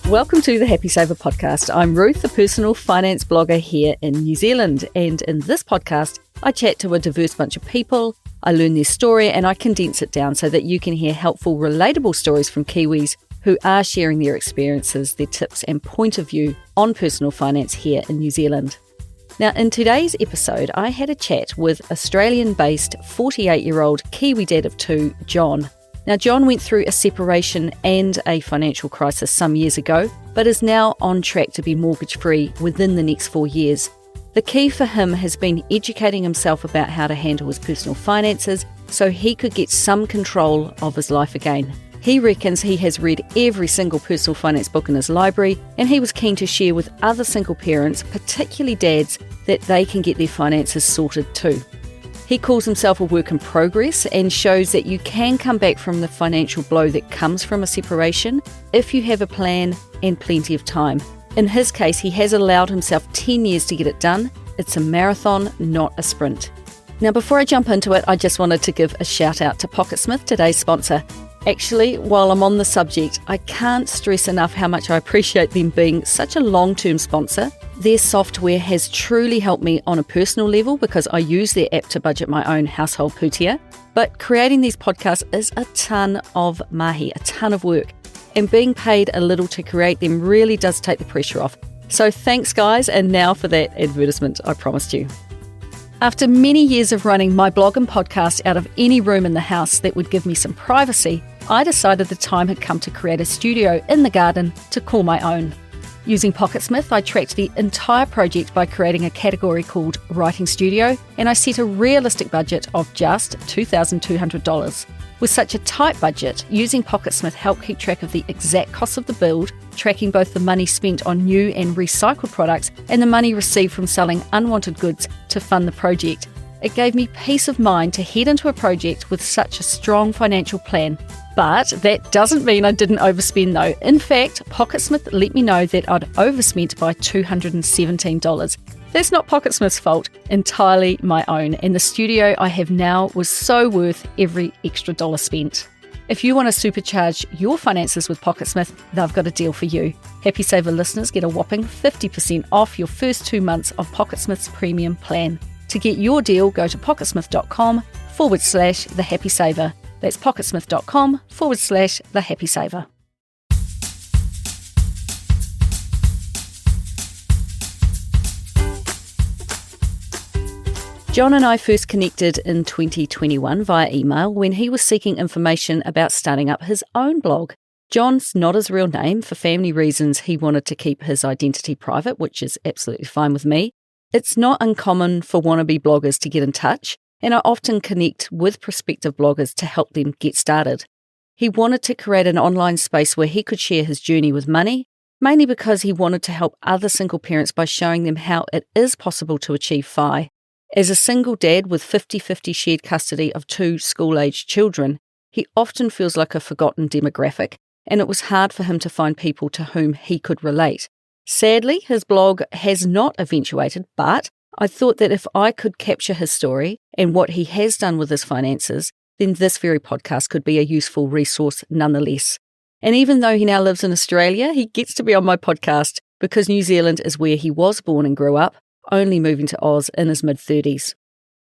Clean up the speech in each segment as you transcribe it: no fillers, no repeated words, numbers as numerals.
Welcome to the Happy Saver podcast. I'm Ruth, a personal finance blogger here in New Zealand. And in this podcast, I chat to a diverse bunch of people, I learn their story and I condense it down so that you can hear helpful, relatable stories from Kiwis who are sharing their experiences, their tips and point of view on personal finance here in New Zealand. Now, in today's episode, I had a chat with Australian-based 48-year-old Kiwi Dad of 2, John. Now, John went through a separation and a financial crisis some years ago, but is now on track to be mortgage-free within the next 4 years. The key for him has been educating himself about how to handle his personal finances so he could get some control of his life again. He reckons he has read every single personal finance book in his library, and he was keen to share with other single parents, particularly dads, that they can get their finances sorted too. He calls himself a work in progress and shows that you can come back from the financial blow that comes from a separation if you have a plan and plenty of time. In his case, he has allowed himself 10 years to get it done. It's a marathon, not a sprint. Now, before I jump into it, I just wanted to give a shout out to Pocketsmith, today's sponsor. Actually, while I'm on the subject, I can't stress enough how much I appreciate them being such a long-term sponsor. Their software has truly helped me on a personal level because I use their app to budget my own household pūtea. But creating these podcasts is a ton of mahi, a ton of work. And being paid a little to create them really does take the pressure off. So thanks, guys, and now for that advertisement I promised you. After many years of running my blog and podcast out of any room in the house that would give me some privacy, I decided the time had come to create a studio in the garden to call my own. Using Pocketsmith, I tracked the entire project by creating a category called Writing Studio, and I set a realistic budget of just $2,200. With such a tight budget, using Pocketsmith helped keep track of the exact cost of the build, tracking both the money spent on new and recycled products and the money received from selling unwanted goods to fund the project. It gave me peace of mind to head into a project with such a strong financial plan. But that doesn't mean I didn't overspend though. In fact, Pocketsmith let me know that I'd overspent by $217. That's not Pocketsmith's fault, entirely my own, and the studio I have now was so worth every extra dollar spent. If you want to supercharge your finances with Pocketsmith, they've got a deal for you. Happy Saver listeners get a whopping 50% off your first 2 months of Pocketsmith's premium plan. To get your deal, go to pocketsmith.com/The Happy Saver. That's pocketsmith.com/The Happy Saver. John and I first connected in 2021 via email when he was seeking information about starting up his own blog. John's not his real name. For family reasons, he wanted to keep his identity private, which is absolutely fine with me. It's not uncommon for wannabe bloggers to get in touch, and I often connect with prospective bloggers to help them get started. He wanted to create an online space where he could share his journey with money, mainly because he wanted to help other single parents by showing them how it is possible to achieve FI. As a single dad with 50-50 shared custody of 2 school-aged children, he often feels like a forgotten demographic, and it was hard for him to find people to whom he could relate. Sadly, his blog has not eventuated, but I thought that if I could capture his story and what he has done with his finances, then this very podcast could be a useful resource nonetheless. And even though he now lives in Australia, he gets to be on my podcast because New Zealand is where he was born and grew up, only moving to Oz in his mid-30s.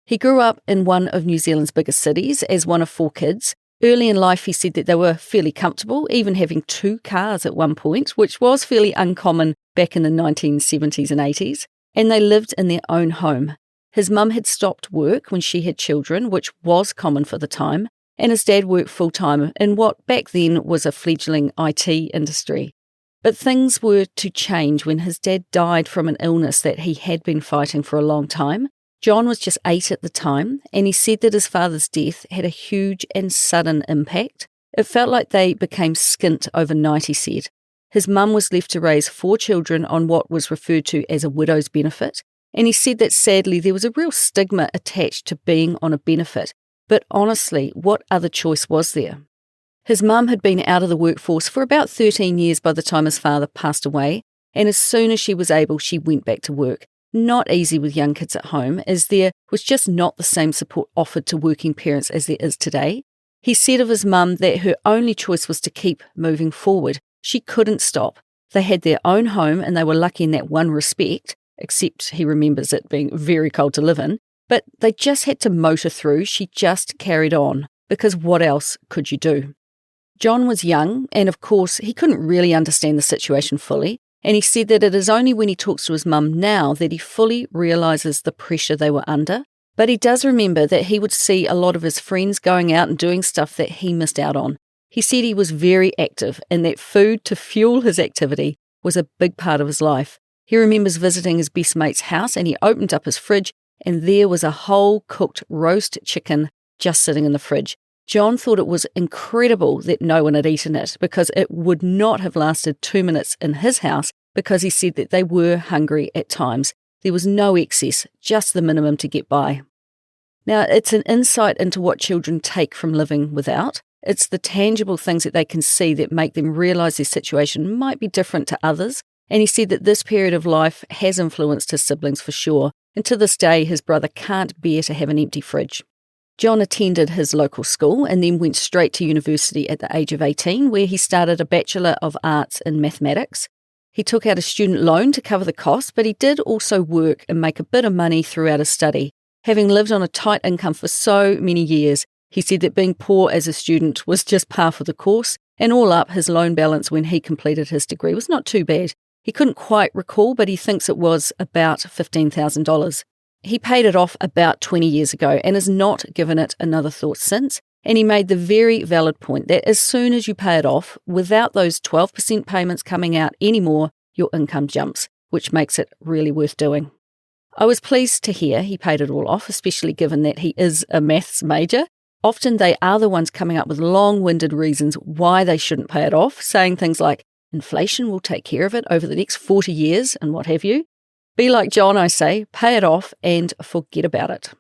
He grew up in one of New Zealand's biggest cities as one of 4 kids. Early in life, he said that they were fairly comfortable, even having 2 cars at one point, which was fairly uncommon back in the 1970s and 80s, and they lived in their own home. His mum had stopped work when she had children, which was common for the time, and his dad worked full-time in what back then was a fledgling IT industry. But things were to change when his dad died from an illness that he had been fighting for a long time. John was just 8 at the time, and he said that his father's death had a huge and sudden impact. It felt like they became skint overnight, he said. His mum was left to raise 4 children on what was referred to as a widow's benefit, and he said that sadly there was a real stigma attached to being on a benefit. But honestly, what other choice was there? His mum had been out of the workforce for about 13 years by the time his father passed away, and as soon as she was able, she went back to work. Not easy with young kids at home, as there was just not the same support offered to working parents as there is today. He said of his mum that her only choice was to keep moving forward. She couldn't stop. They had their own home and they were lucky in that one respect, except he remembers it being very cold to live in. But they just had to motor through. She just carried on, because what else could you do? John was young, and of course, he couldn't really understand the situation fully. And he said that it is only when he talks to his mum now that he fully realises the pressure they were under. But he does remember that he would see a lot of his friends going out and doing stuff that he missed out on. He said he was very active and that food to fuel his activity was a big part of his life. He remembers visiting his best mate's house and he opened up his fridge and there was a whole cooked roast chicken just sitting in the fridge. John thought it was incredible that no one had eaten it because it would not have lasted 2 minutes in his house because he said that they were hungry at times. There was no excess, just the minimum to get by. Now, it's an insight into what children take from living without. It's the tangible things that they can see that make them realise their situation might be different to others. And he said that this period of life has influenced his siblings for sure. And to this day, his brother can't bear to have an empty fridge. John attended his local school and then went straight to university at the age of 18, where he started a Bachelor of Arts in Mathematics. He took out a student loan to cover the costs, but he did also work and make a bit of money throughout his study. Having lived on a tight income for so many years, he said that being poor as a student was just par for the course, and all up, his loan balance when he completed his degree was not too bad. He couldn't quite recall, but he thinks it was about $15,000. He paid it off about 20 years ago and has not given it another thought since, and he made the very valid point that as soon as you pay it off, without those 12% payments coming out anymore, your income jumps, which makes it really worth doing. I was pleased to hear he paid it all off, especially given that he is a maths major. Often they are the ones coming up with long-winded reasons why they shouldn't pay it off, saying things like, inflation will take care of it over the next 40 years and what have you. Be like John, I say, pay it off and forget about it.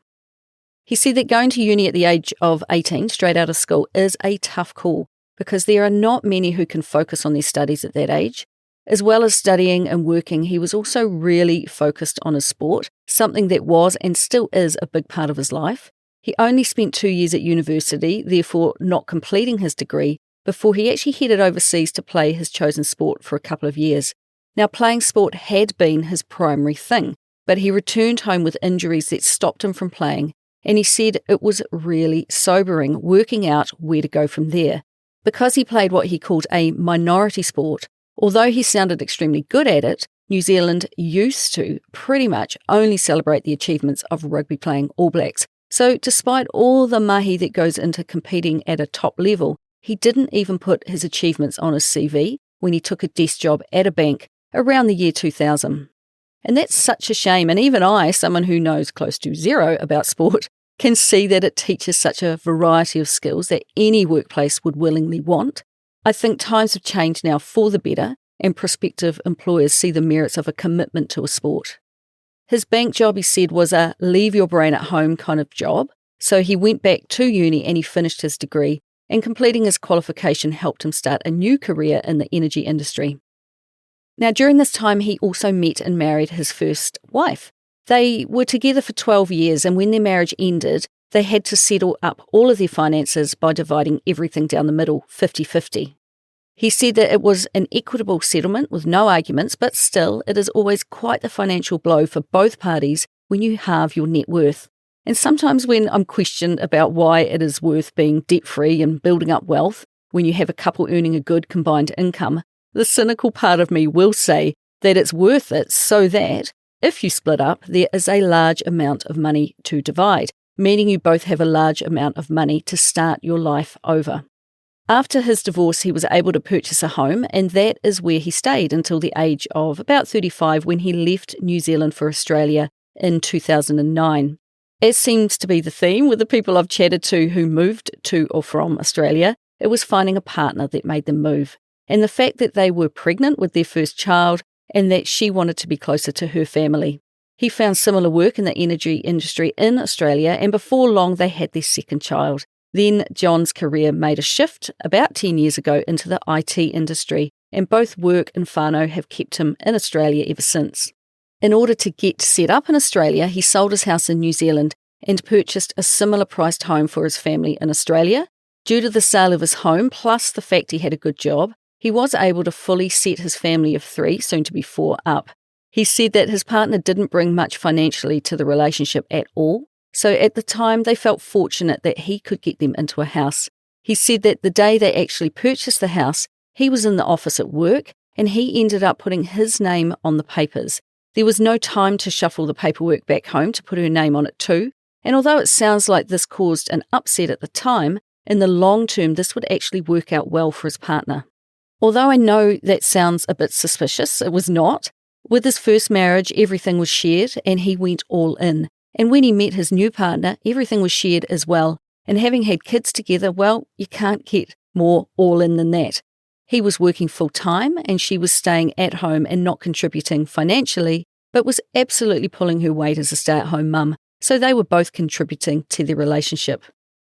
He said that going to uni at the age of 18, straight out of school, is a tough call because there are not many who can focus on their studies at that age. As well as studying and working, he was also really focused on his sport, something that was and still is a big part of his life. He only spent 2 years at university, therefore not completing his degree, before he actually headed overseas to play his chosen sport for a couple of years. Now, playing sport had been his primary thing, but he returned home with injuries that stopped him from playing, and he said it was really sobering working out where to go from there. Because he played what he called a minority sport, although he sounded extremely good at it, New Zealand used to pretty much only celebrate the achievements of rugby-playing All Blacks. So despite all the mahi that goes into competing at a top level, he didn't even put his achievements on his CV when he took a desk job at a bank around the year 2000. And that's such a shame, and even I, someone who knows close to zero about sport, can see that it teaches such a variety of skills that any workplace would willingly want. I think times have changed now for the better, and prospective employers see the merits of a commitment to a sport. His bank job, he said, was a leave your brain at home kind of job, so he went back to uni and he finished his degree, and completing his qualification helped him start a new career in the energy industry. Now, during this time, he also met and married his first wife. They were together for 12 years, and when their marriage ended, they had to settle up all of their finances by dividing everything down the middle, 50-50. He said that it was an equitable settlement with no arguments, but still, it is always quite the financial blow for both parties when you halve your net worth. And sometimes when I'm questioned about why it is worth being debt-free and building up wealth when you have a couple earning a good combined income, the cynical part of me will say that it's worth it so that, if you split up, there is a large amount of money to divide, meaning you both have a large amount of money to start your life over. After his divorce, he was able to purchase a home, and that is where he stayed until the age of about 35 when he left New Zealand for Australia in 2009. As seems to be the theme with the people I've chatted to who moved to or from Australia, it was finding a partner that made them move. And the fact that they were pregnant with their first child and that she wanted to be closer to her family. He found similar work in the energy industry in Australia, and before long they had their second child. Then John's career made a shift about 10 years ago into the IT industry, and both work and whānau have kept him in Australia ever since. In order to get set up in Australia, he sold his house in New Zealand and purchased a similar priced home for his family in Australia. Due to the sale of his home, plus the fact he had a good job, He was able to fully set his family of 3, soon to be 4, up. He said that his partner didn't bring much financially to the relationship at all, so at the time they felt fortunate that he could get them into a house. He said that the day they actually purchased the house, he was in the office at work and he ended up putting his name on the papers. There was no time to shuffle the paperwork back home to put her name on it too, and although it sounds like this caused an upset at the time, in the long term this would actually work out well for his partner. Although I know that sounds a bit suspicious, it was not. With his first marriage, everything was shared and he went all in. And when he met his new partner, everything was shared as well. And having had kids together, well, you can't get more all in than that. He was working full-time and she was staying at home and not contributing financially, but was absolutely pulling her weight as a stay-at-home mum. So they were both contributing to their relationship.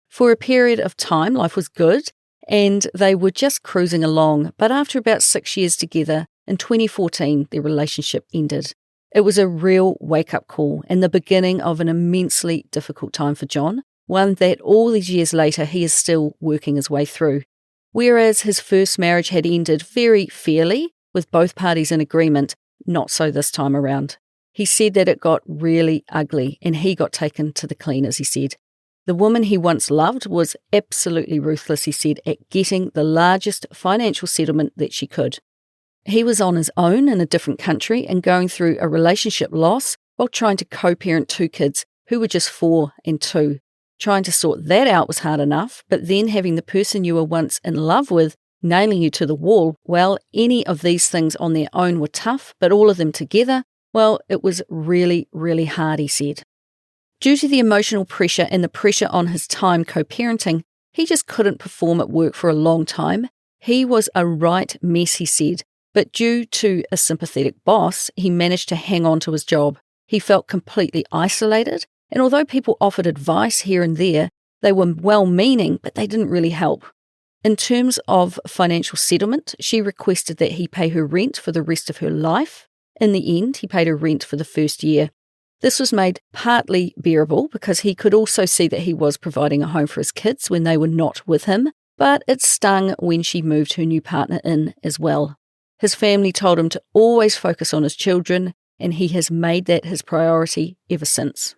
For a period of time, life was good and they were just cruising along. But after about 6 years together, in 2014, their relationship ended. It was a real wake-up call and the beginning of an immensely difficult time for John, one that all these years later he is still working his way through. Whereas his first marriage had ended very fairly, with both parties in agreement, not so this time around. He said that it got really ugly and he got taken to the cleaners, he said. The woman he once loved was absolutely ruthless, he said, at getting the largest financial settlement that she could. He was on his own in a different country and going through a relationship loss while trying to co-parent 2 kids who were just 4 and 2. Trying to sort that out was hard enough, but then having the person you were once in love with nailing you to the wall, well, any of these things on their own were tough, but all of them together, well, it was really, really hard, he said. Due to the emotional pressure and the pressure on his time co-parenting, he just couldn't perform at work for a long time. He was a right mess, he said. But due to a sympathetic boss, he managed to hang on to his job. He felt completely isolated, and although people offered advice here and there, they were well-meaning, but they didn't really help. In terms of financial settlement, she requested that he pay her rent for the rest of her life. In the end, he paid her rent for the first year. This was made partly bearable because he could also see that he was providing a home for his kids when they were not with him, but it stung when she moved her new partner in as well. His family told him to always focus on his children, and he has made that his priority ever since.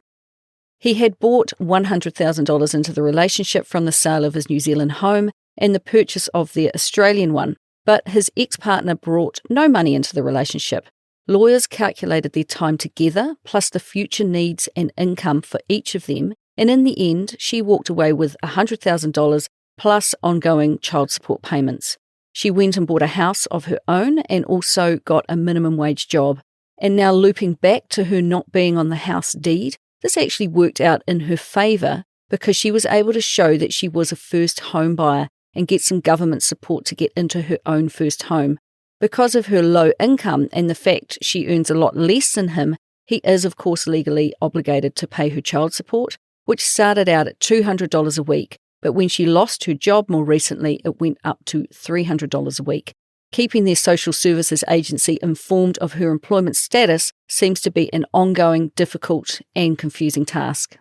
He had brought $100,000 into the relationship from the sale of his New Zealand home and the purchase of their Australian one, but his ex-partner brought no money into the relationship. Lawyers calculated their time together, plus the future needs and income for each of them, and in the end, she walked away with $100,000 plus ongoing child support payments. She went and bought a house of her own and also got a minimum wage job. And now looping back to her not being on the house deed, this actually worked out in her favour because she was able to show that she was a first home buyer and get some government support to get into her own first home. Because of her low income and the fact she earns a lot less than him, he is of course legally obligated to pay her child support, which started out at $200 a week. But when she lost her job more recently, it went up to $300 a week. Keeping their social services agency informed of her employment status seems to be an ongoing, difficult and confusing task.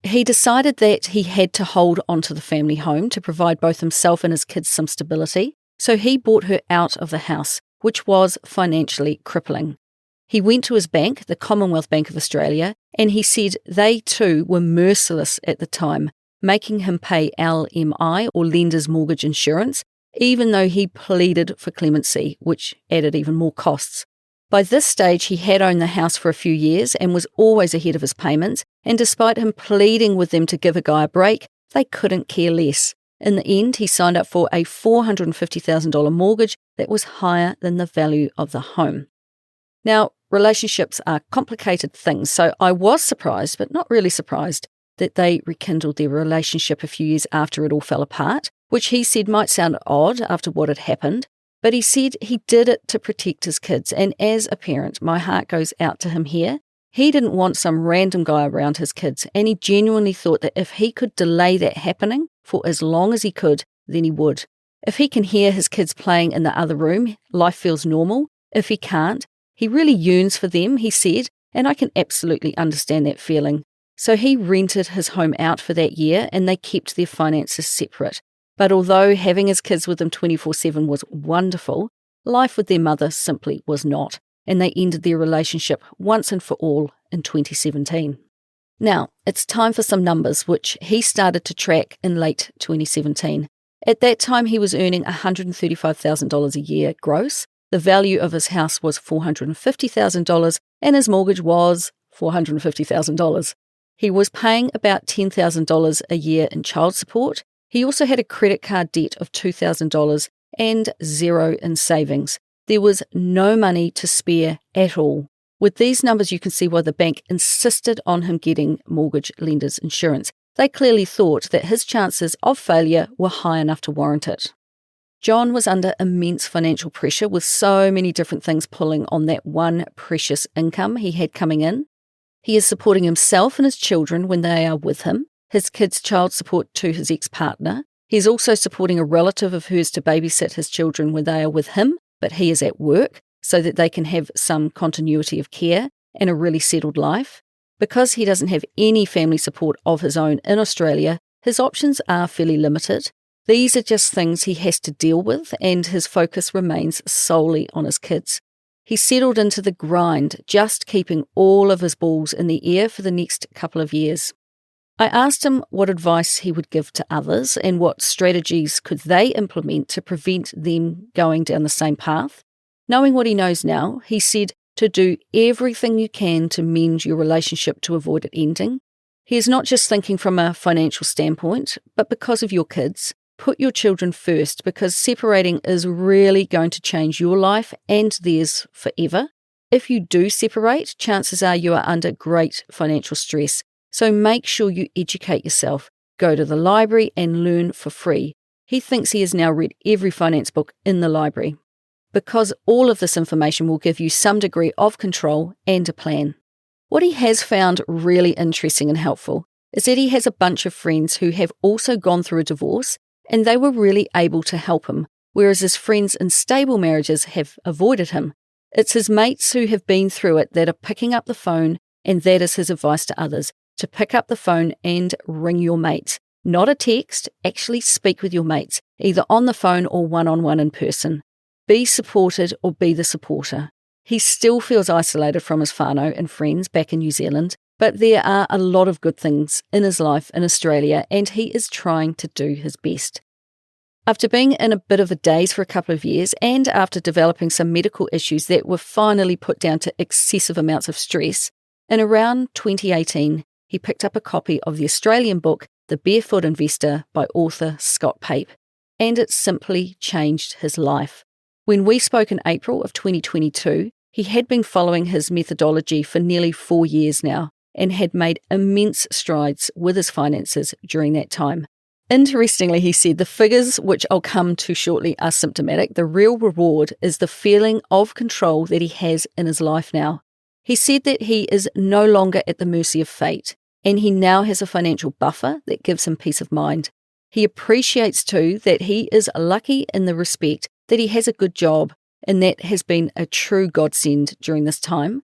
He decided that he had to hold onto the family home to provide both himself and his kids some stability, so he bought her out of the house, which was financially crippling. He went to his bank, the Commonwealth Bank of Australia, and he said they too were merciless at the time, making him pay LMI or lender's mortgage insurance, even though he pleaded for clemency, which added even more costs. By this stage, he had owned the house for a few years and was always ahead of his payments, and despite him pleading with them to give a guy a break, they couldn't care less. In the end, he signed up for a $450,000 mortgage that was higher than the value of the home. Now, relationships are complicated things, so I was surprised, but not really surprised, that they rekindled their relationship a few years after it all fell apart, which he said might sound odd after what had happened, but he said he did it to protect his kids, and as a parent, my heart goes out to him here. He didn't want some random guy around his kids, and he genuinely thought that if he could delay that happening for as long as he could, then he would. If he can hear his kids playing in the other room, life feels normal. If he can't, he really yearns for them, he said, and I can absolutely understand that feeling. So he rented his home out for that year and they kept their finances separate. But although having his kids with him 24/7 was wonderful, life with their mother simply was not, and they ended their relationship once and for all in 2017. Now, it's time for some numbers, which he started to track in late 2017. At that time, he was earning $135,000 a year gross. The value of his house was $450,000, and his mortgage was $450,000. He was paying about $10,000 a year in child support. He also had a credit card debt of $2,000 and zero in savings. There was no money to spare at all. With these numbers, you can see why the bank insisted on him getting mortgage lender's insurance. They clearly thought that his chances of failure were high enough to warrant it. John was under immense financial pressure with so many different things pulling on that one precious income he had coming in. He is supporting himself and his children when they are with him, his kids' child support to his ex-partner. He's also supporting a relative of hers to babysit his children when they are with him, but he is at work so that they can have some continuity of care and a really settled life. Because he doesn't have any family support of his own in Australia, his options are fairly limited. These are just things he has to deal with, and his focus remains solely on his kids. He settled into the grind, just keeping all of his balls in the air for the next couple of years. I asked him what advice he would give to others and what strategies could they implement to prevent them going down the same path. Knowing what he knows now, he said to do everything you can to mend your relationship to avoid it ending. He is not just thinking from a financial standpoint, but because of your kids. Put your children first, because separating is really going to change your life and theirs forever. If you do separate, chances are you are under great financial stress. So make sure you educate yourself. Go to the library and learn for free. He thinks he has now read every finance book in the library, because all of this information will give you some degree of control and a plan. What he has found really interesting and helpful is that he has a bunch of friends who have also gone through a divorce, and they were really able to help him, whereas his friends in stable marriages have avoided him. It's his mates who have been through it that are picking up the phone, and that is his advice to others, to pick up the phone and ring your mates. Not a text, actually speak with your mates, either on the phone or one-on-one in person. Be supported or be the supporter. He still feels isolated from his whānau and friends back in New Zealand, but there are a lot of good things in his life in Australia, and he is trying to do his best. After being in a bit of a daze for a couple of years, and after developing some medical issues that were finally put down to excessive amounts of stress, in around 2018, he picked up a copy of the Australian book The Barefoot Investor by author Scott Pape, and it simply changed his life. When we spoke in April of 2022, he had been following his methodology for nearly 4 years now, and had made immense strides with his finances during that time. Interestingly, he said the figures, which I'll come to shortly, are symptomatic. The real reward is the feeling of control that he has in his life now. He said that he is no longer at the mercy of fate, and he now has a financial buffer that gives him peace of mind. He appreciates too that he is lucky in the respect that he has a good job, and that has been a true godsend during this time.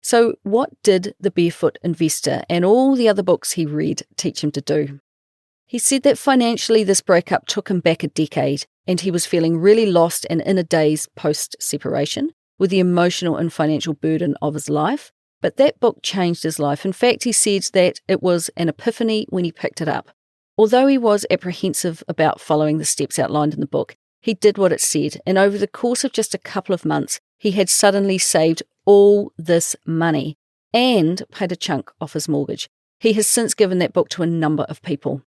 So what did The Barefoot Investor and all the other books he read teach him to do? He said that financially this breakup took him back a decade, and he was feeling really lost and in a daze post-separation with the emotional and financial burden of his life. But that book changed his life. In fact, he said that it was an epiphany when he picked it up. Although he was apprehensive about following the steps outlined in the book, he did what it said, and over the course of just a couple of months, he had suddenly saved all this money and paid a chunk off his mortgage. He has since given that book to a number of people.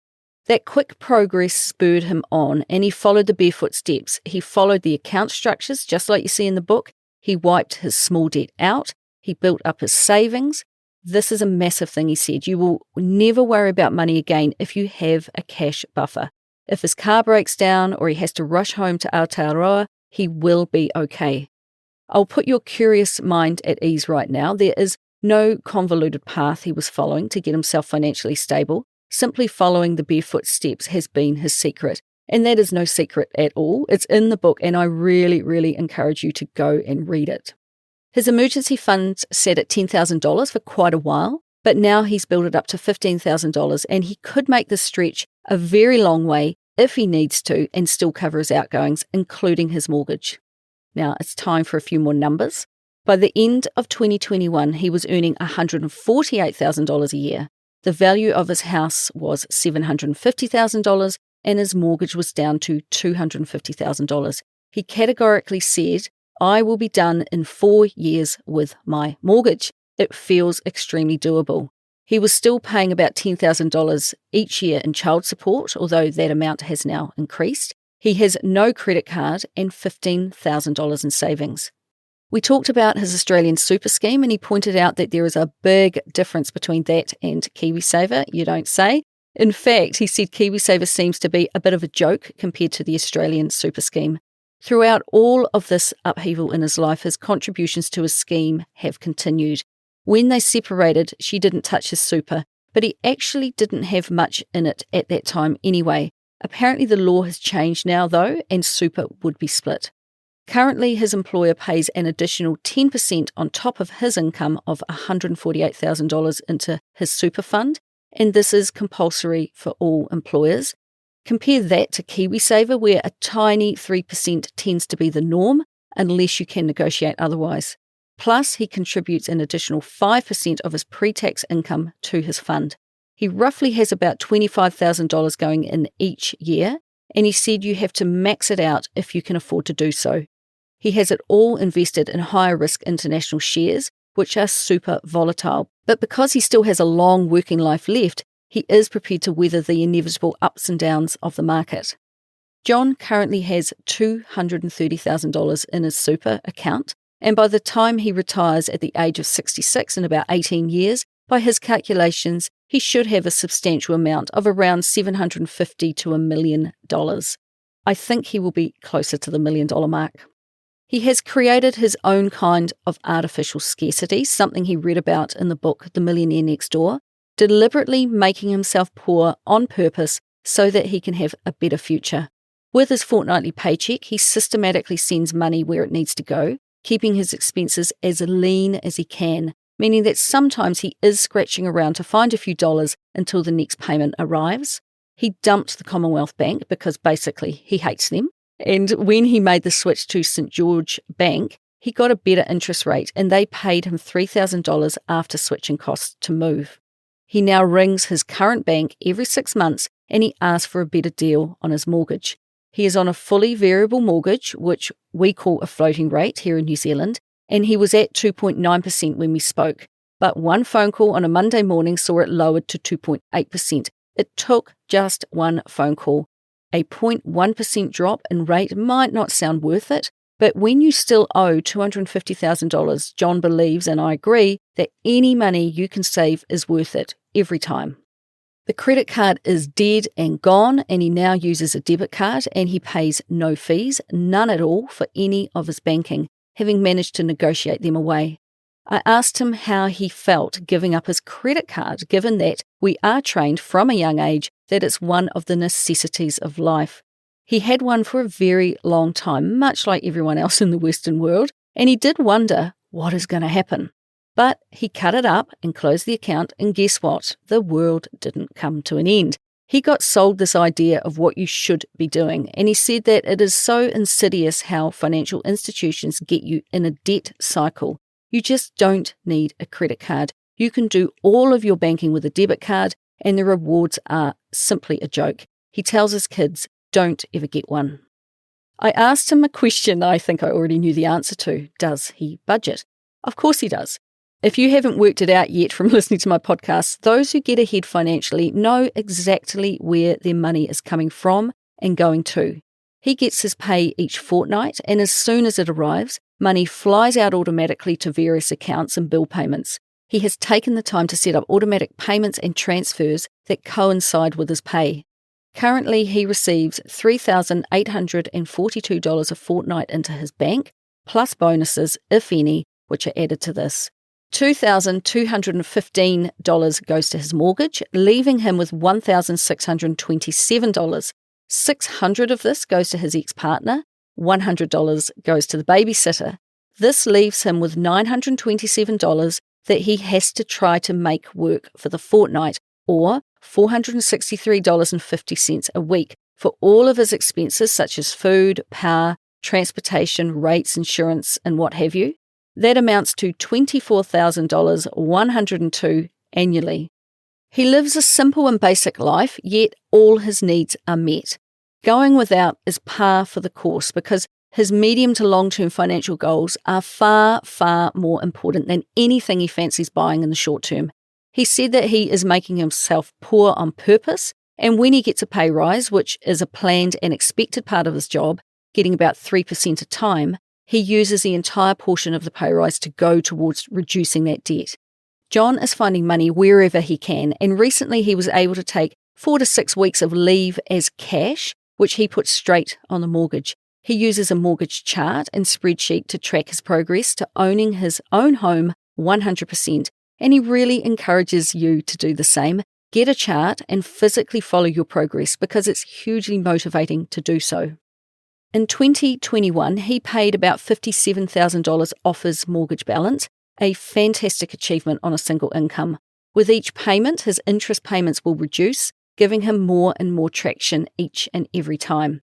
That quick progress spurred him on, and he followed the barefoot steps. He followed the account structures, just like you see in the book. He wiped his small debt out. He built up his savings. This is a massive thing, he said. You will never worry about money again if you have a cash buffer. If his car breaks down or he has to rush home to Aotearoa, he will be okay. I'll put your curious mind at ease right now. There is no convoluted path he was following to get himself financially stable. Simply following the barefoot steps has been his secret. And that is no secret at all. It's in the book, and I really, really encourage you to go and read it. His emergency fund sat at $10,000 for quite a while, but now he's built it up to $15,000, and he could make this stretch a very long way if he needs to and still cover his outgoings, including his mortgage. Now, it's time for a few more numbers. By the end of 2021, he was earning $148,000 a year. The value of his house was $750,000 and his mortgage was down to $250,000. He categorically said, "I will be done in 4 years with my mortgage." It feels extremely doable. He was still paying about $10,000 each year in child support, although that amount has now increased. He has no credit card and $15,000 in savings. We talked about his Australian super scheme, and he pointed out that there is a big difference between that and KiwiSaver, you don't say. In fact, he said KiwiSaver seems to be a bit of a joke compared to the Australian super scheme. Throughout all of this upheaval in his life, his contributions to his scheme have continued. When they separated, she didn't touch his super, but he actually didn't have much in it at that time anyway. Apparently the law has changed now though, and super would be split. Currently, his employer pays an additional 10% on top of his income of $148,000 into his super fund, and this is compulsory for all employers. Compare that to KiwiSaver, where a tiny 3% tends to be the norm, unless you can negotiate otherwise. Plus, he contributes an additional 5% of his pre-tax income to his fund. He roughly has about $25,000 going in each year, and he said you have to max it out if you can afford to do so. He has it all invested in higher risk international shares, which are super volatile. But because he still has a long working life left, he is prepared to weather the inevitable ups and downs of the market. John currently has $230,000 in his super account, and by the time he retires at the age of 66 in about 18 years, by his calculations, he should have a substantial amount of around $750,000 to $1 million. I think he will be closer to the $1 million mark. He has created his own kind of artificial scarcity, something he read about in the book The Millionaire Next Door, deliberately making himself poor on purpose so that he can have a better future. With his fortnightly paycheck, he systematically sends money where it needs to go, keeping his expenses as lean as he can, meaning that sometimes he is scratching around to find a few dollars until the next payment arrives. He dumped the Commonwealth Bank because basically he hates them. And when he made the switch to St. George Bank, he got a better interest rate and they paid him $3,000 after switching costs to move. He now rings his current bank every 6 months and he asks for a better deal on his mortgage. He is on a fully variable mortgage, which we call a floating rate here in New Zealand, and he was at 2.9% when we spoke. But one phone call on a Monday morning saw it lowered to 2.8%. It took just one phone call. A 0.1% drop in rate might not sound worth it, but when you still owe $250,000, John believes, and I agree, that any money you can save is worth it every time. The credit card is dead and gone, and he now uses a debit card, and he pays no fees, none at all, for any of his banking, having managed to negotiate them away. I asked him how he felt giving up his credit card, given that we are trained from a young age that it's one of the necessities of life. He had one for a very long time, much like everyone else in the Western world, and he did wonder what is going to happen. But he cut it up and closed the account, and guess what? The world didn't come to an end. He got sold this idea of what you should be doing, and he said that it is so insidious how financial institutions get you in a debt cycle. You just don't need a credit card. You can do all of your banking with a debit card, and the rewards are simply a joke. He tells his kids, don't ever get one. I asked him a question I think I already knew the answer to. Does he budget? Of course he does. If you haven't worked it out yet from listening to my podcast, those who get ahead financially know exactly where their money is coming from and going to. He gets his pay each fortnight, and as soon as it arrives, money flies out automatically to various accounts and bill payments. He has taken the time to set up automatic payments and transfers that coincide with his pay. Currently, he receives $3,842 a fortnight into his bank, plus bonuses, if any, which are added to this. $2,215 goes to his mortgage, leaving him with $1,627. $600 of this goes to his ex-partner, $100 goes to the babysitter. This leaves him with $927 that he has to try to make work for the fortnight, or $463.50 a week, For all of his expenses such as food, power, transportation, rates, insurance, and what have you, that amounts to $24,102 annually. He lives a simple and basic life, yet all his needs are met. Going without is par for the course because his medium to long-term financial goals are far, far more important than anything he fancies buying in the short term. He said that he is making himself poor on purpose, and when he gets a pay rise, which is a planned and expected part of his job, getting about 3% a time, he uses the entire portion of the pay rise to go towards reducing that debt. John is finding money wherever he can, and recently he was able to take 4 to 6 weeks of leave as cash, which he puts straight on the mortgage. He uses a mortgage chart and spreadsheet to track his progress to owning his own home 100%, and he really encourages you to do the same. Get a chart and physically follow your progress because it's hugely motivating to do so. In 2021, he paid about $57,000 off his mortgage balance, a fantastic achievement on a single income. With each payment, his interest payments will reduce, giving him more and more traction each and every time.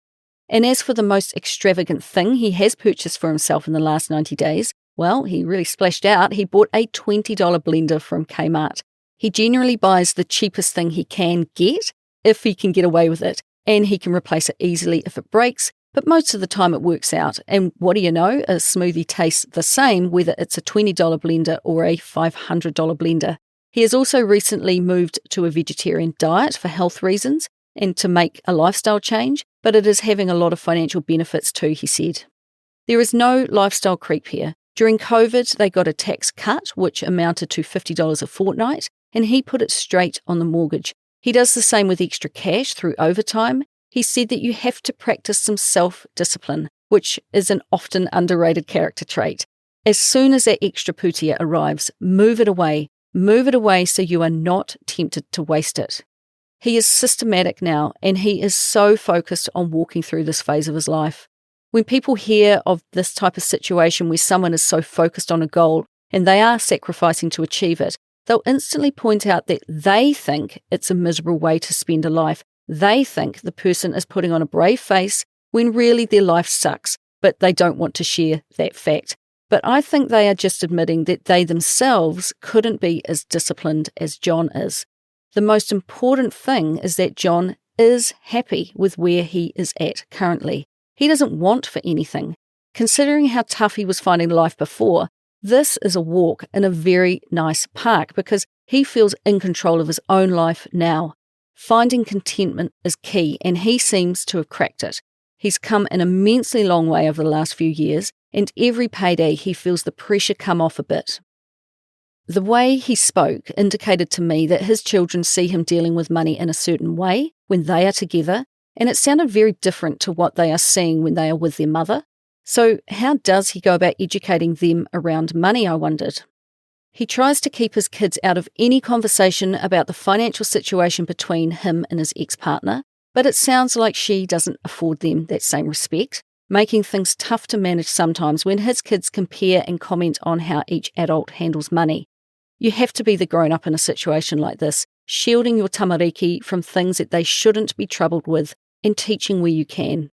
And as for the most extravagant thing he has purchased for himself in the last 90 days, well, he really splashed out. He bought a $20 blender from Kmart. He generally buys the cheapest thing he can get, if he can get away with it, and he can replace it easily if it breaks, but most of the time it works out. And what do you know? A smoothie tastes the same whether it's a $20 blender or a $500 blender. He has also recently moved to a vegetarian diet for health reasons and to make a lifestyle change, but it is having a lot of financial benefits too, he said. There is no lifestyle creep here. During COVID, they got a tax cut, which amounted to $50 a fortnight, and he put it straight on the mortgage. He does the same with extra cash through overtime. He said that you have to practice some self-discipline, which is an often underrated character trait. As soon as that extra putia arrives, move it away. Move it away so you are not tempted to waste it. He is systematic now, and he is so focused on walking through this phase of his life. When people hear of this type of situation where someone is so focused on a goal and they are sacrificing to achieve it, they'll instantly point out that they think it's a miserable way to spend a life. They think the person is putting on a brave face when really their life sucks, but they don't want to share that fact. But I think they are just admitting that they themselves couldn't be as disciplined as John is. The most important thing is that John is happy with where he is at currently. He doesn't want for anything. Considering how tough he was finding life before, this is a walk in a very nice park because he feels in control of his own life now. Finding contentment is key, and he seems to have cracked it. He's come an immensely long way over the last few years, and every payday he feels the pressure come off a bit. The way he spoke indicated to me that his children see him dealing with money in a certain way when they are together, and it sounded very different to what they are seeing when they are with their mother. So how does he go about educating them around money, I wondered. He tries to keep his kids out of any conversation about the financial situation between him and his ex-partner, but it sounds like she doesn't afford them that same respect, making things tough to manage sometimes when his kids compare and comment on how each adult handles money. You have to be the grown-up in a situation like this, shielding your tamariki from things that they shouldn't be troubled with and teaching where you can.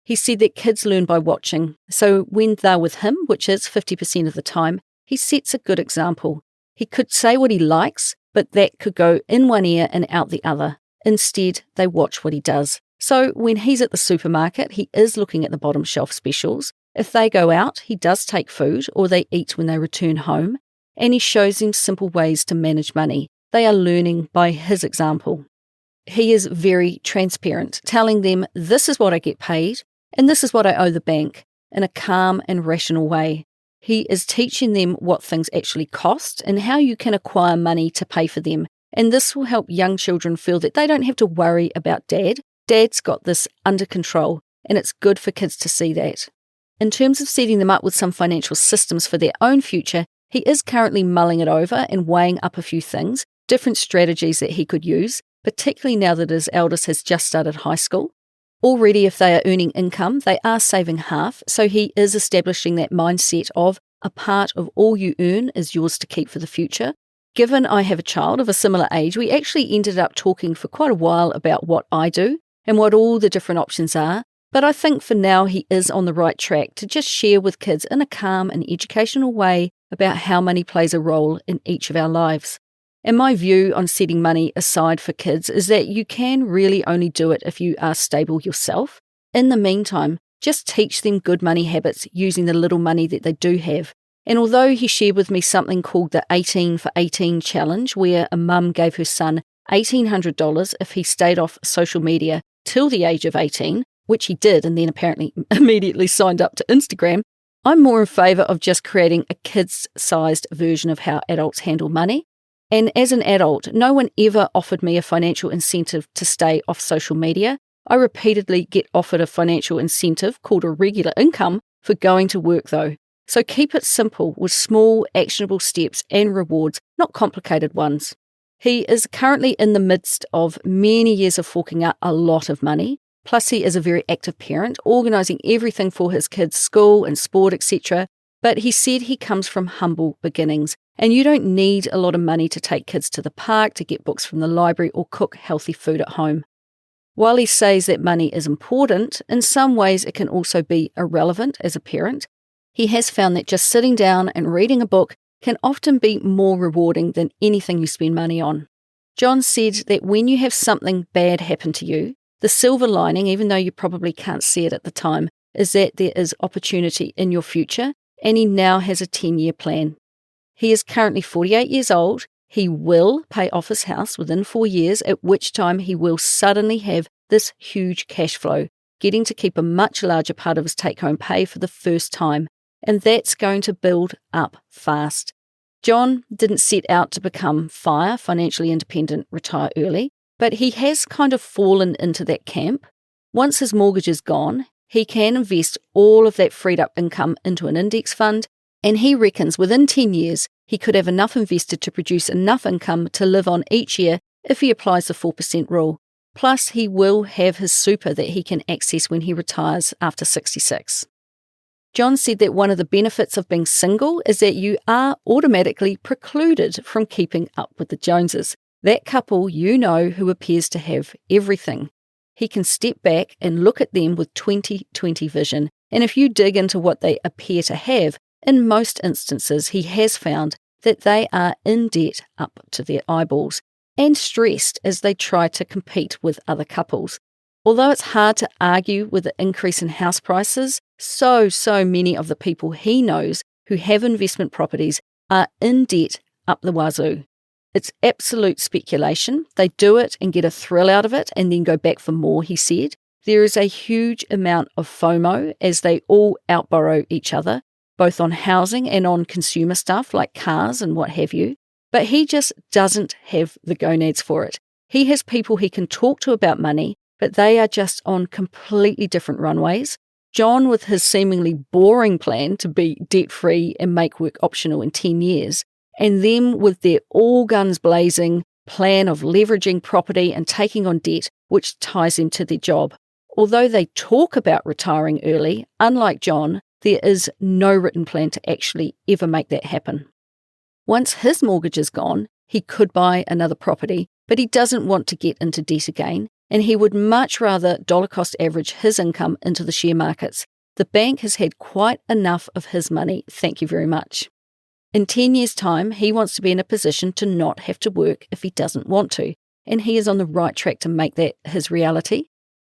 He said that kids learn by watching, so when they're with him, which is 50% of the time, he sets a good example. He could say what he likes, but that could go in one ear and out the other. Instead, they watch what he does. So when he's at the supermarket, he is looking at the bottom shelf specials. If they go out, he does take food or they eat when they return home. And he shows them simple ways to manage money. They are learning by his example. He is very transparent, telling them this is what I get paid and this is what I owe the bank in a calm and rational way. He is teaching them what things actually cost and how you can acquire money to pay for them. And this will help young children feel that they don't have to worry about dad. Dad's got this under control, and it's good for kids to see that. In terms of setting them up with some financial systems for their own future, he is currently mulling it over and weighing up a few things, different strategies that he could use, particularly now that his eldest has just started high school. Already, if they are earning income, they are saving half, so he is establishing that mindset of a part of all you earn is yours to keep for the future. Given I have a child of a similar age, we actually ended up talking for quite a while about what I do. and what all the different options are, but I think for now he is on the right track to just share with kids in a calm and educational way about how money plays a role in each of our lives. And my view on setting money aside for kids is that you can really only do it if you are stable yourself. In the meantime, just teach them good money habits using the little money that they do have. And although he shared with me something called the 18 for 18 challenge, where a mum gave her son $1,800 if he stayed off social media till the age of 18, which he did and then apparently immediately signed up to Instagram, I'm more in favour of just creating a kids-sized version of how adults handle money. And as an adult, no one ever offered me a financial incentive to stay off social media. I repeatedly get offered a financial incentive called a regular income for going to work though. So keep it simple with small, actionable steps and rewards, not complicated ones. He is currently in the midst of many years of forking out a lot of money. Plus he is a very active parent, organising everything for his kids' school and sport, etc. But he said he comes from humble beginnings, and you don't need a lot of money to take kids to the park, to get books from the library, or cook healthy food at home. While he says that money is important, in some ways it can also be irrelevant as a parent. He has found that just sitting down and reading a book can often be more rewarding than anything you spend money on. John said that when you have something bad happen to you, the silver lining, even though you probably can't see it at the time, is that there is opportunity in your future, and he now has a 10-year plan. He is currently 48 years old. He will pay off his house within 4 years, at which time he will suddenly have this huge cash flow, getting to keep a much larger part of his take-home pay for the first time, and that's going to build up fast. John didn't set out to become financially independent, retire early, but he has kind of fallen into that camp. Once his mortgage is gone, he can invest all of that freed up income into an index fund, and he reckons within 10 years he could have enough invested to produce enough income to live on each year if he applies the 4% rule. Plus, he will have his super that he can access when he retires after 66. John said that one of the benefits of being single is that you are automatically precluded from keeping up with the Joneses, that couple you know who appears to have everything. He can step back and look at them with 20/20 vision, and if you dig into what they appear to have, in most instances he has found that they are in debt up to their eyeballs and stressed as they try to compete with other couples. Although it's hard to argue with the increase in house prices, so many of the people he knows who have investment properties are in debt up the wazoo. It's absolute speculation. They do it and get a thrill out of it and then go back for more, he said. There is a huge amount of FOMO as they all outborrow each other, both on housing and on consumer stuff like cars and what have you. But he just doesn't have the gonads for it. He has people he can talk to about money, but they are just on completely different runways. John, with his seemingly boring plan to be debt-free and make work optional in 10 years, and them with their all-guns-blazing plan of leveraging property and taking on debt, which ties them to their job. Although they talk about retiring early, unlike John, there is no written plan to actually ever make that happen. Once his mortgage is gone, he could buy another property, but he doesn't want to get into debt again, and he would much rather dollar-cost average his income into the share markets. The bank has had quite enough of his money, thank you very much. In 10 years' time, he wants to be in a position to not have to work if he doesn't want to, and he is on the right track to make that his reality.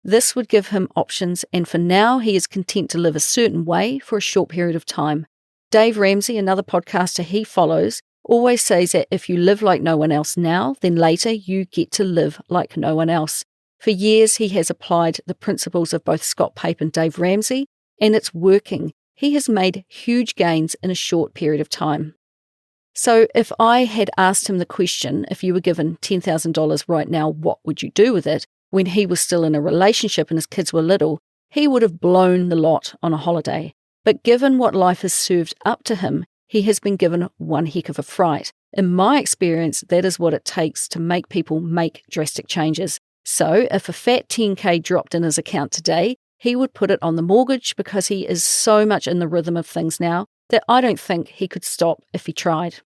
This would give him options, and for now, he is content to live a certain way for a short period of time. Dave Ramsey, another podcaster he follows, always says that if you live like no one else now, then later you get to live like no one else. For years, he has applied the principles of both Scott Pape and Dave Ramsey, and it's working. He has made huge gains in a short period of time. So if I had asked him the question, if you were given $10,000 right now, what would you do with it? When he was still in a relationship and his kids were little, he would have blown the lot on a holiday. But given what life has served up to him, he has been given one heck of a fright. In my experience, that is what it takes to make people make drastic changes. So if a fat 10K dropped in his account today, he would put it on the mortgage because he is so much in the rhythm of things now that I don't think he could stop if he tried.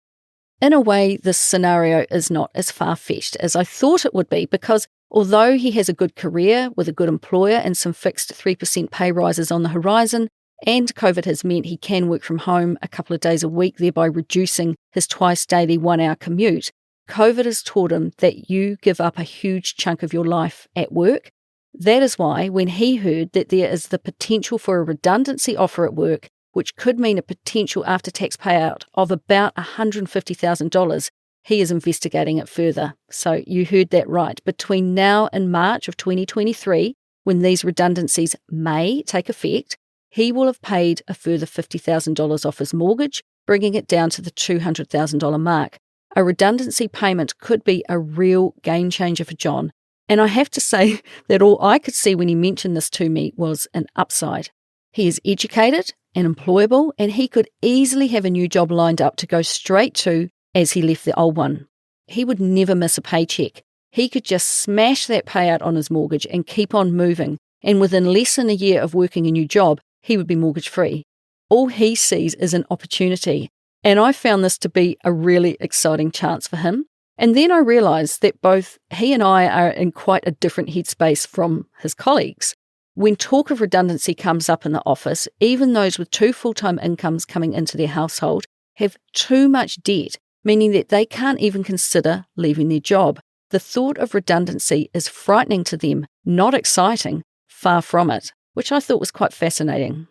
In a way, this scenario is not as far-fetched as I thought it would be because Although he has a good career with a good employer and some fixed 3% pay rises on the horizon, and COVID has meant he can work from home a couple of days a week, thereby reducing his twice daily 1-hour commute, COVID has taught him that you give up a huge chunk of your life at work. That is why when he heard that there is the potential for a redundancy offer at work, which could mean a potential after-tax payout of about $150,000, he is investigating it further. So you heard that right. Between now and March of 2023, when these redundancies may take effect, he will have paid a further $50,000 off his mortgage, bringing it down to the $200,000 mark. A redundancy payment could be a real game changer for John. And I have to say that all I could see when he mentioned this to me was an upside. He is educated and employable, and he could easily have a new job lined up to go straight to as he left the old one. He would never miss a paycheck. He could just smash that payout on his mortgage and keep on moving. And within less than a year of working a new job, he would be mortgage free. All he sees is an opportunity. And I found this to be a really exciting chance for him. And then I realised that both he and I are in quite a different headspace from his colleagues. When talk of redundancy comes up in the office, even those with 2 full-time incomes coming into their household have too much debt, meaning that they can't even consider leaving their job. The thought of redundancy is frightening to them, not exciting, far from it, which I thought was quite fascinating.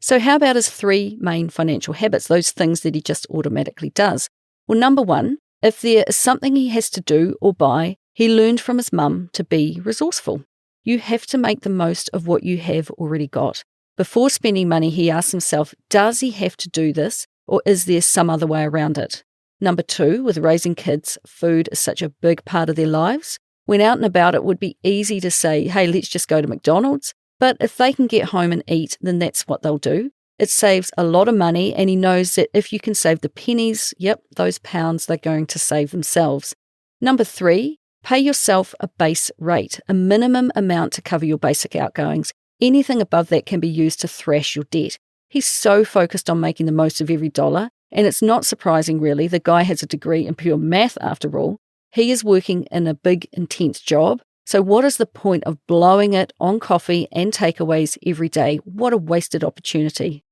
So how about his 3 main financial habits, those things that he just automatically does? Well, number 1, if there is something he has to do or buy, he learned from his mum to be resourceful. You have to make the most of what you have already got. Before spending money, he asks himself, does he have to do this, or is there some other way around it? Number 2, with raising kids, food is such a big part of their lives. When out and about, it would be easy to say, hey, let's just go to McDonald's. But if they can get home and eat, then that's what they'll do. It saves a lot of money, and he knows that if you can save the pennies, those pounds they're going to save themselves. Number 3, pay yourself a base rate, a minimum amount to cover your basic outgoings. Anything above that can be used to thrash your debt. He's so focused on making the most of every dollar, and it's not surprising really. The guy has a degree in pure math after all. He is working in a big, intense job. So what is the point of blowing it on coffee and takeaways every day? What a wasted opportunity.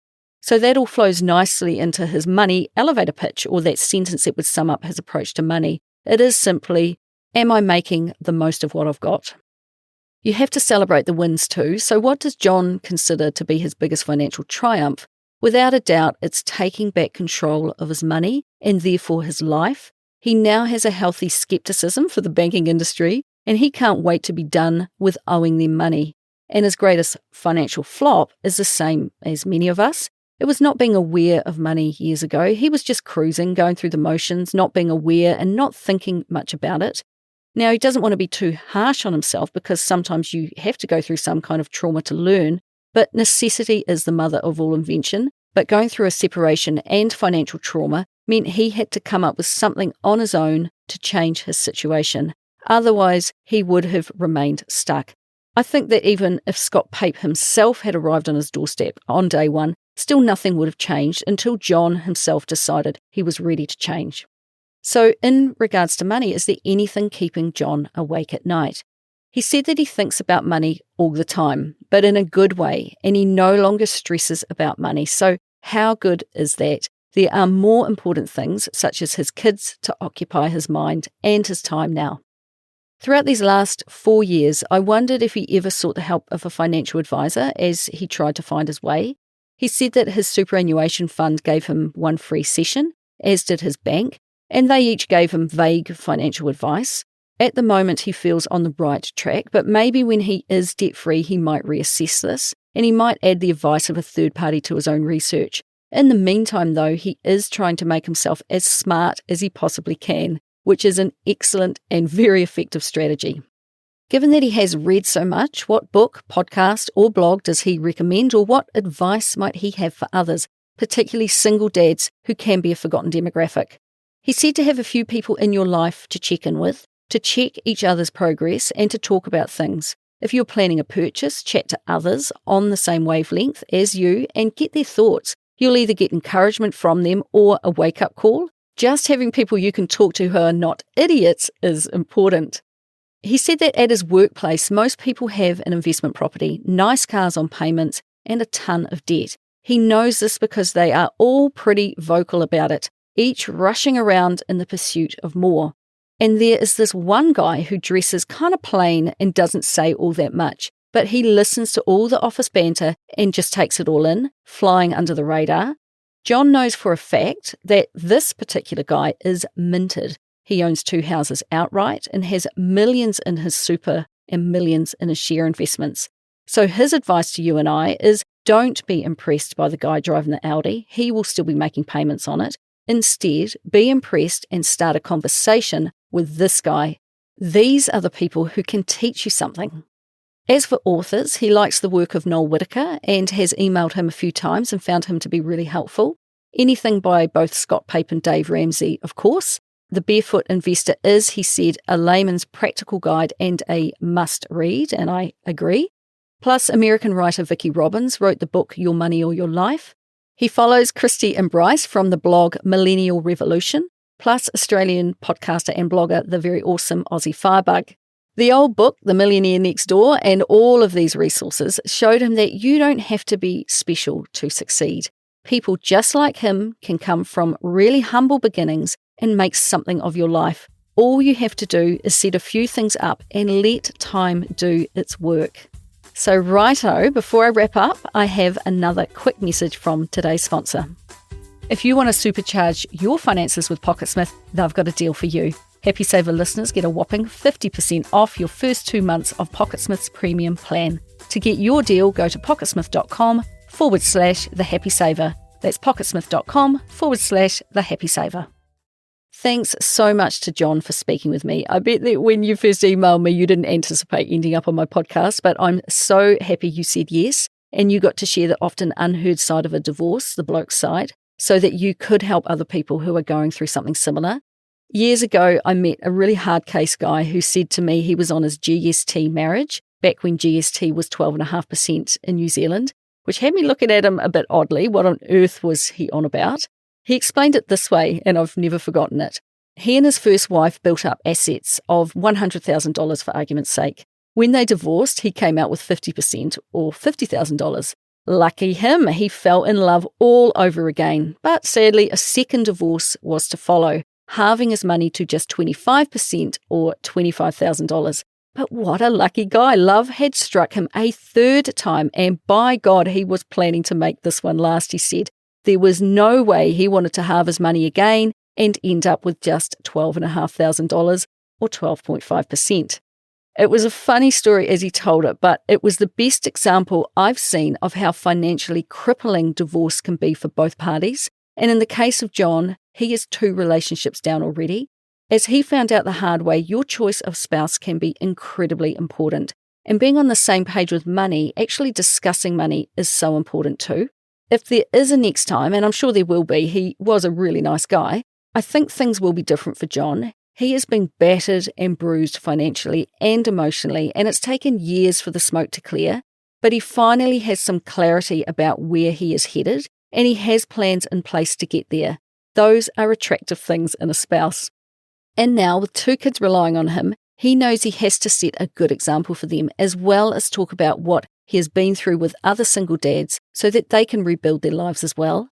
So that all flows nicely into his money elevator pitch, or that sentence that would sum up his approach to money. It is simply, am I making the most of what I've got? You have to celebrate the wins too. So what does John consider to be his biggest financial triumph? Without a doubt, it's taking back control of his money and therefore his life. He now has a healthy skepticism for the banking industry, and he can't wait to be done with owing them money. And his greatest financial flop is the same as many of us. It was not being aware of money years ago. He was just cruising, going through the motions, not being aware and not thinking much about it. Now, he doesn't want to be too harsh on himself because sometimes you have to go through some kind of trauma to learn, but necessity is the mother of all invention. But going through a separation and financial trauma meant he had to come up with something on his own to change his situation. Otherwise, he would have remained stuck. I think that even if Scott Pape himself had arrived on his doorstep on day one, still nothing would have changed until John himself decided he was ready to change. So in regards to money, is there anything keeping John awake at night? He said that he thinks about money all the time, but in a good way, and he no longer stresses about money. So how good is that? There are more important things, such as his kids, to occupy his mind and his time now. Throughout these last 4 years, I wondered if he ever sought the help of a financial advisor as he tried to find his way. He said that his superannuation fund gave him one free session, as did his bank, and they each gave him vague financial advice. At the moment, he feels on the right track, but maybe when he is debt-free, he might reassess this, and he might add the advice of a third party to his own research. In the meantime, though, he is trying to make himself as smart as he possibly can, which is an excellent and very effective strategy. Given that he has read so much, what book, podcast, or blog does he recommend, or what advice might he have for others, particularly single dads who can be a forgotten demographic? He said to have a few people in your life to check in with, to check each other's progress, and to talk about things. If you're planning a purchase, chat to others on the same wavelength as you and get their thoughts. You'll either get encouragement from them or a wake-up call. Just having people you can talk to who are not idiots is important. He said that at his workplace, most people have an investment property, nice cars on payments, and a ton of debt. He knows this because they are all pretty vocal about it, each rushing around in the pursuit of more. And there is this one guy who dresses kind of plain and doesn't say all that much, but he listens to all the office banter and just takes it all in, flying under the radar. John knows for a fact that this particular guy is minted. He owns 2 houses outright and has millions in his super and millions in his share investments. So his advice to you and I is don't be impressed by the guy driving the Audi. He will still be making payments on it. Instead, be impressed and start a conversation with this guy. These are the people who can teach you something. As for authors, he likes the work of Noel Whittaker and has emailed him a few times and found him to be really helpful. Anything by both Scott Pape and Dave Ramsey, of course. The Barefoot Investor is, he said, a layman's practical guide and a must-read, and I agree. Plus, American writer Vicki Robbins wrote the book Your Money or Your Life. He follows Christy and Bryce from the blog Millennial Revolution, plus Australian podcaster and blogger the very awesome Aussie Firebug. The old book, The Millionaire Next Door, and all of these resources showed him that you don't have to be special to succeed. People just like him can come from really humble beginnings and make something of your life. All you have to do is set a few things up and let time do its work. So righto, before I wrap up, I have another quick message from today's sponsor. If you want to supercharge your finances with PocketSmith, they've got a deal for you. Happy Saver listeners get a whopping 50% off your first 2 months of PocketSmith's premium plan. To get your deal, go to pocketsmith.com/The Happy Saver. That's pocketsmith.com/The Happy Saver. Thanks so much to John for speaking with me. I bet that when you first emailed me, you didn't anticipate ending up on my podcast, but I'm so happy you said yes, and you got to share the often unheard side of a divorce, the bloke's side, so that you could help other people who are going through something similar. Years ago, I met a really hard case guy who said to me he was on his GST marriage, back when GST was 12.5% in New Zealand, which had me looking at him a bit oddly. What on earth was he on about? He explained it this way, and I've never forgotten it. He and his first wife built up assets of $100,000 for argument's sake. When they divorced, he came out with 50% or $50,000. Lucky him, he fell in love all over again. But sadly, a second divorce was to follow, halving his money to just 25% or $25,000. But what a lucky guy. Love had struck him a third time, and by God, he was planning to make this one last, he said. There was no way he wanted to halve his money again and end up with just $12,500 or 12.5%. It was a funny story as he told it, but it was the best example I've seen of how financially crippling divorce can be for both parties. And in the case of John, he is 2 relationships down already. As he found out the hard way, your choice of spouse can be incredibly important. And being on the same page with money, actually discussing money, is so important too. If there is a next time, and I'm sure there will be, he was a really nice guy, I think things will be different for John. He has been battered and bruised financially and emotionally, and it's taken years for the smoke to clear, but he finally has some clarity about where he is headed, and he has plans in place to get there. Those are attractive things in a spouse. And now, with 2 kids relying on him, he knows he has to set a good example for them, as well as talk about what he has been through with other single dads so that they can rebuild their lives as well.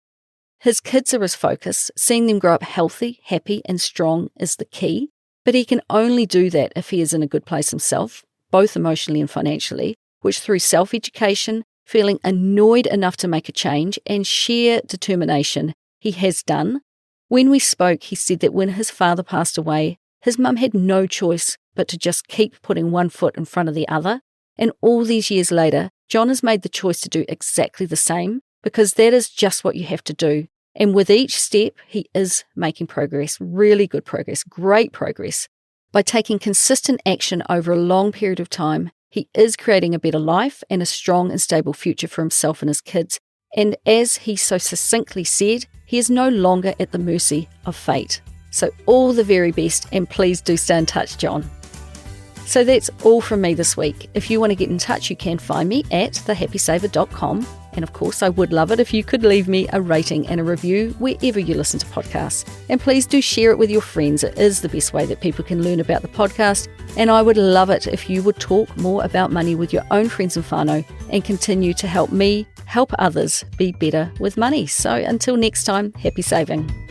His kids are his focus. Seeing them grow up healthy, happy, and strong is the key, but he can only do that if he is in a good place himself, both emotionally and financially, which through self-education, feeling annoyed enough to make a change, and sheer determination, he has done. When we spoke, he said that when his father passed away, his mum had no choice but to just keep putting one foot in front of the other. And all these years later, John has made the choice to do exactly the same, because that is just what you have to do. And with each step, he is making progress, really good progress, great progress. By taking consistent action over a long period of time, he is creating a better life and a strong and stable future for himself and his kids. And as he so succinctly said, he is no longer at the mercy of fate. So all the very best, and please do stay in touch, John. So that's all from me this week. If you want to get in touch, you can find me at thehappysaver.com. And of course, I would love it if you could leave me a rating and a review wherever you listen to podcasts. And please do share it with your friends. It is the best way that people can learn about the podcast. And I would love it if you would talk more about money with your own friends and whānau and continue to help me help others be better with money. So until next time, happy saving.